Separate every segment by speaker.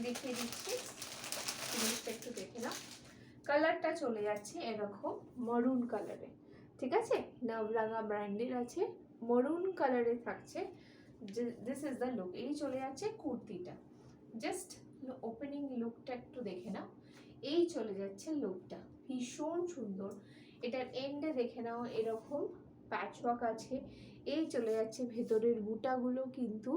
Speaker 1: দেখিয়ে দিচ্ছি, জিনিসটা একটু দেখে নাও। কালারটা চলে যাচ্ছে এরকম মরুন কালারে, ঠিক আছে? নবরাঙা ব্র্যান্ডের আছে, মরুন কালারে থাকছে। This is the look. এই চলে যাচ্ছে কুর্তিটা, জাস্ট ওপেনিং লুকটা একটু দেখে নাও। এই চলে যাচ্ছে লুকটা, ভীষণ সুন্দর। এটার এন্ডে দেখে নাও এরকম প্যাচওয়ার্ক আছে। এই চলে যাচ্ছে ভেতরের বুটাগুলো কিন্তু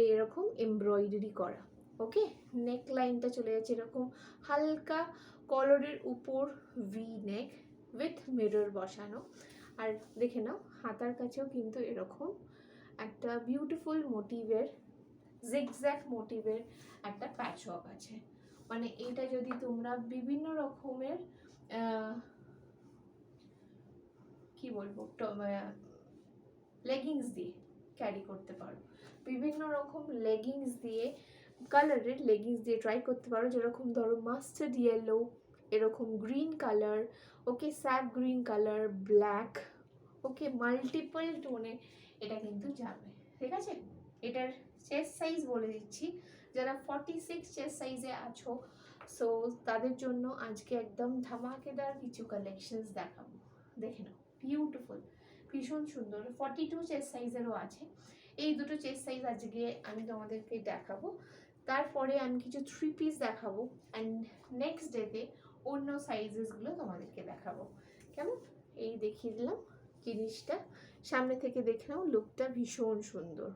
Speaker 1: এরকম এমব্রয়ডারি করা। ওকে, নেক লাইনটা চলে যাচ্ছে এরকম হালকা কলারের উপর ভি নেক উইথ মিরর বসানো। আর দেখে নাও হাতার কাছেও কিন্তু এরকম একটা বিউটিফুল মোটিভের, জিগজ্যাগ মোটিভের একটা প্যাচওয়ার্ক আছে। মানে এটা যদি তোমরা বিভিন্ন রকমের কি বলবো লেগিংস দিয়ে ক্যারি করতে পারো, বিভিন্ন রকম লেগিংস দিয়ে, কালারের লেগিংস দিয়ে ট্রাই করতে পারো। যেরকম ধরো মাস্টার্ড ইয়েলো, এরকম গ্রিন কালার, ওকে স্যাপ গ্রিন কালার, ব্ল্যাক, ওকে মাল্টিপল টোনে এটা কিন্তু যাবে, ঠিক আছে? এটার চেস্ট সাইজ বলে দিচ্ছি, যারা 46 চেস্ট সাইজে আছো, সো তাদের জন্য আজকে একদম ধামাকেদার কিছু কালেকশনস দেখাবো। দেখে নাও, বিউটিফুল, ভীষণ সুন্দর। 42 চেস্ট সাইজেরও আছে। এই দুটো চেস্ট সাইজ আজকে আমি তোমাদেরকে দেখাবো। তারপরে আমি কিছু 3 পিস দেখাবো, অ্যান্ড নেক্সট ডেতে অন্য সাইজেসগুলো তোমাদেরকে দেখাবো। কেমন? এই দেখিয়ে দিলাম জিনিসটা, সামনে থেকে দেখে নাও, লুকটা ভীষণ সুন্দর।